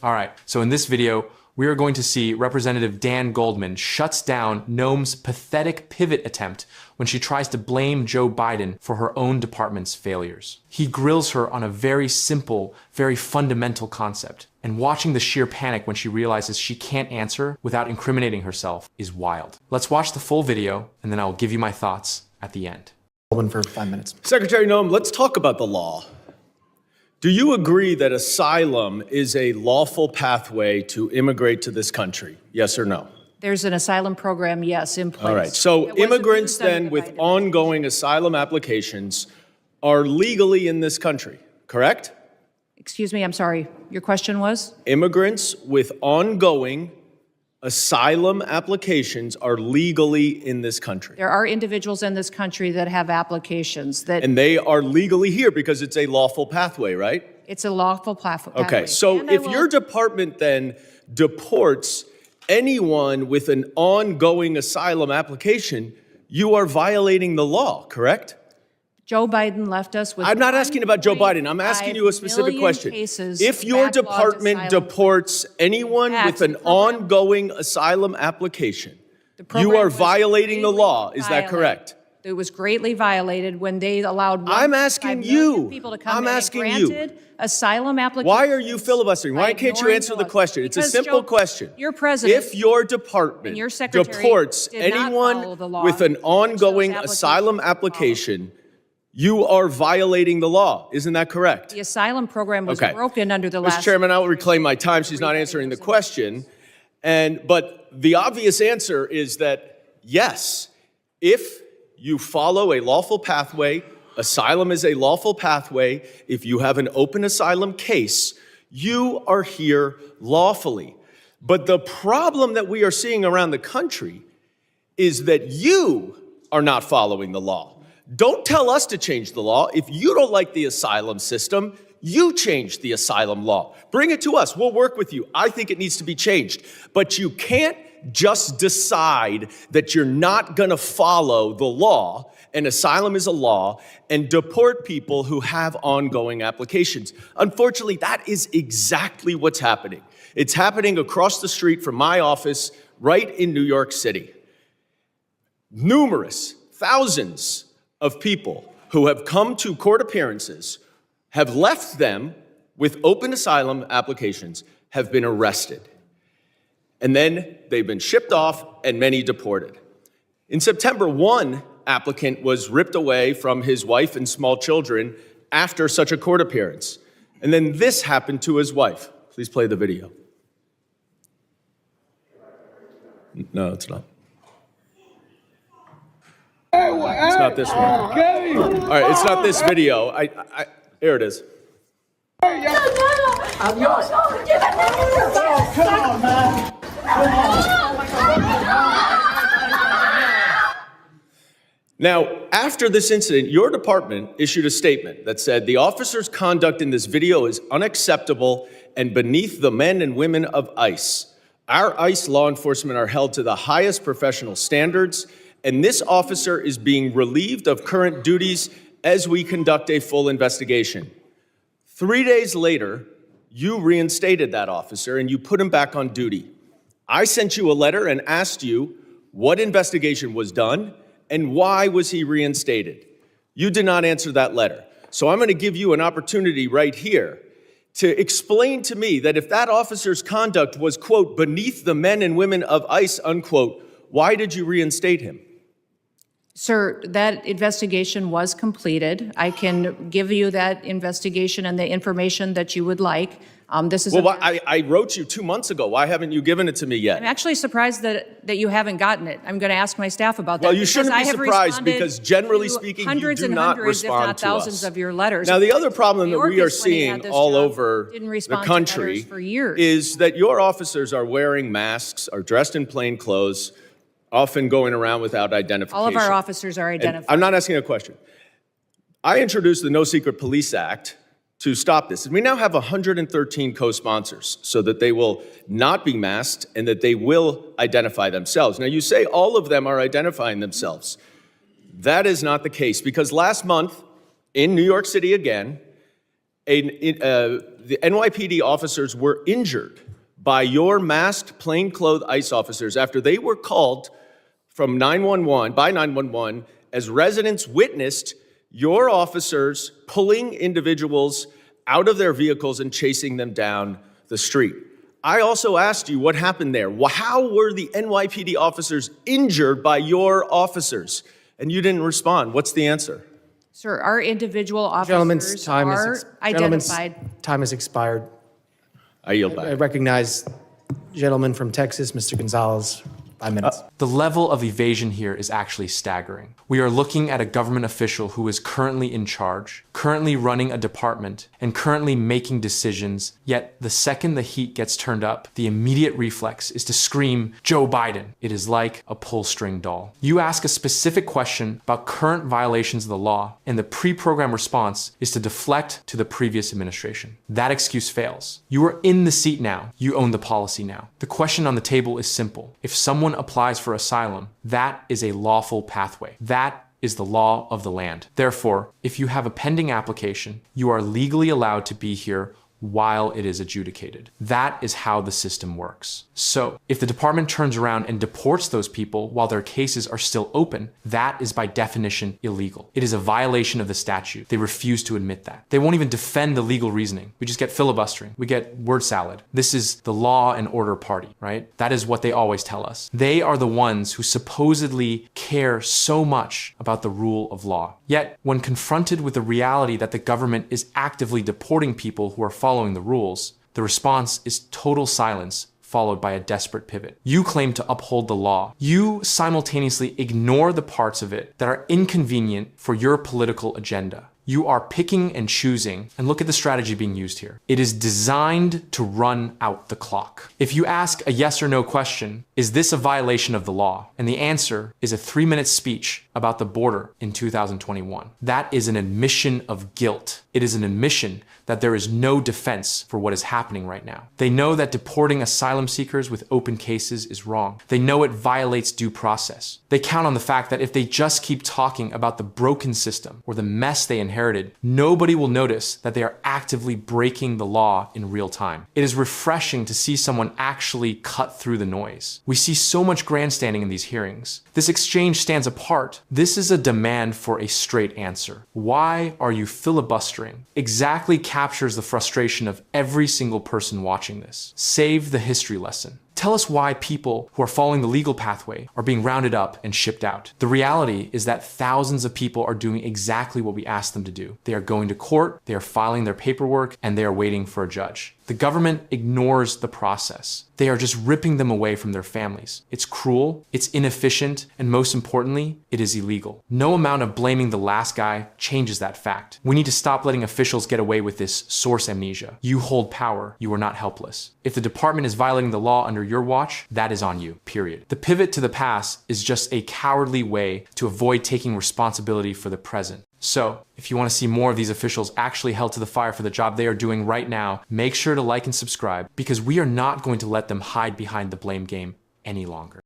All right, so in this video, we are going to see Representative Dan Goldman shuts down Noem's pathetic pivot attempt when she tries to blame Joe Biden for her own department's failures. He grills her on a very simple, very fundamental concept, and watching the sheer panic when she realizes she can't answer without incriminating herself is wild. Let's watch the full video, and then I'll give you my thoughts at the end. Goldman for 5 minutes. Secretary Noem, let's talk about the law. Do you agree that asylum is a lawful pathway to immigrate to this country? Yes or no? There's an asylum program, yes, in place. All right. So immigrants then with ongoing asylum applications are legally in this country, correct? Excuse me, I'm sorry. Your question was? Immigrants with ongoing asylum applications are legally in this country. There are individuals in this country that have applications that... And they are legally here because it's a lawful pathway, right? It's a lawful pathway. Okay, so if your department then deports anyone with an ongoing asylum application, you are violating the law, correct? Joe Biden left us with... I'm not asking about Joe Biden. I'm asking you a specific question. If your department deports anyone with an ongoing asylum application, you are violating the law. Is that correct? It was greatly violated when they allowed I'm asking you. People to come I'm in asking and granted asylum applications. Why are you filibustering? Why can't you answer the question? It's a simple question. Your president, if your department your secretary deports anyone with an ongoing asylum application, you are violating the law. Isn't that correct? The asylum program was broken under the last... Mr. Chairman, I will reclaim my time. She's not answering the question. But the obvious answer is that, yes, if you follow a lawful pathway, asylum is a lawful pathway. If you have an open asylum case, you are here lawfully. But the problem that we are seeing around the country is that you are not following the law. Don't tell us to change the law. If you don't like the asylum system, you change the asylum law. Bring it to us. We'll work with you. I think it needs to be changed. But you can't just decide that you're not going to follow the law, and asylum is a law, and deport people who have ongoing applications. Unfortunately, that is exactly what's happening. It's happening across the street from my office right in New York City. Numerous, thousands of people who have come to court appearances, have left them with open asylum applications, have been arrested. And then they've been shipped off and many deported. In September, one applicant was ripped away from his wife and small children after such a court appearance. And then this happened to his wife. Please play the video. No, it's not. It's not this one. All right, it's not this video. Here it is. I'm yours. Oh, come on, man. Now, after this incident, your department issued a statement that said the officer's conduct in this video is unacceptable and beneath the men and women of ICE. Our ICE law enforcement are held to the highest professional standards, and this officer is being relieved of current duties as we conduct a full investigation. 3 days later, you reinstated that officer and you put him back on duty. I sent you a letter and asked you what investigation was done and why was he reinstated. You did not answer that letter. So I'm going to give you an opportunity right here to explain to me that if that officer's conduct was, quote, beneath the men and women of ICE, unquote, why did you reinstate him? Sir, that investigation was completed. I can give you that investigation and the information that you would like. This is I wrote you 2 months ago. Why haven't you given it to me yet? I'm actually surprised that you haven't gotten it. I'm going to ask my staff about that. Well, you shouldn't be surprised because generally speaking, you do not respond to us. Hundreds and hundreds, if not thousands of your letters. Now, the other problem that we are seeing all over the country is that your officers are wearing masks, are dressed in plain clothes, often going around without identification. All of our officers are identified. I'm not asking a question. I introduced the No Secret Police Act to stop this. And we now have 113 co-sponsors so that they will not be masked and that they will identify themselves. Now, you say all of them are identifying themselves. That is not the case because last month in New York City again, the NYPD officers were injured by your masked plainclothes ICE officers after they were called from 911 as residents witnessed your officers pulling individuals out of their vehicles and chasing them down the street. I also asked you what happened there. How were the NYPD officers injured by your officers? And you didn't respond. What's the answer? Sir, our individual Gentlemen's officers time are is identified. time has expired. I yield I back. recognize gentleman from Texas, Mr. Gonzalez, 5 minutes. The level of evasion here is actually staggering. We are looking at a government official who is currently in charge, currently running a department, and currently making decisions, yet the second the heat gets turned up, the immediate reflex is to scream, "Joe Biden." It is like a pull-string doll. You ask a specific question about current violations of the law, and the pre-programmed response is to deflect to the previous administration. That excuse fails. You are in the seat now. You own the policy now. The question on the table is simple. If someone applies for asylum, that is a lawful pathway. That is the law of the land. Therefore, if you have a pending application, you are legally allowed to be here while it is adjudicated. That is how the system works. So, if the department turns around and deports those people while their cases are still open, that is by definition illegal. It is a violation of the statute. They refuse to admit that. They won't even defend the legal reasoning. We just get filibustering. We get word salad. This is the law and order party, right? That is what they always tell us. They are the ones who supposedly care so much about the rule of law. Yet, when confronted with the reality that the government is actively deporting people who are following the rules, the response is total silence followed by a desperate pivot. You claim to uphold the law. You simultaneously ignore the parts of it that are inconvenient for your political agenda. You are picking and choosing, and look at the strategy being used here. It is designed to run out the clock. If you ask a yes or no question, is this a violation of the law? And the answer is a 3-minute speech about the border in 2021. That is an admission of guilt. It is an admission that there is no defense for what is happening right now. They know that deporting asylum seekers with open cases is wrong. They know it violates due process. They count on the fact that if they just keep talking about the broken system or the mess they inherited, nobody will notice that they are actively breaking the law in real time. It is refreshing to see someone actually cut through the noise. We see so much grandstanding in these hearings. This exchange stands apart. This is a demand for a straight answer. Why are you filibustering? Exactly captures the frustration of every single person watching this. Save the history lesson. Tell us why people who are following the legal pathway are being rounded up and shipped out. The reality is that thousands of people are doing exactly what we asked them to do. They are going to court, they are filing their paperwork, and they are waiting for a judge. The government ignores the process. They are just ripping them away from their families. It's cruel, it's inefficient, and most importantly, it is illegal. No amount of blaming the last guy changes that fact. We need to stop letting officials get away with this source amnesia. You hold power, you are not helpless. If the department is violating the law under your watch, that is on you, period. The pivot to the past is just a cowardly way to avoid taking responsibility for the present. So, if you want to see more of these officials actually held to the fire for the job they are doing right now, make sure to like and subscribe, because we are not going to let them hide behind the blame game any longer.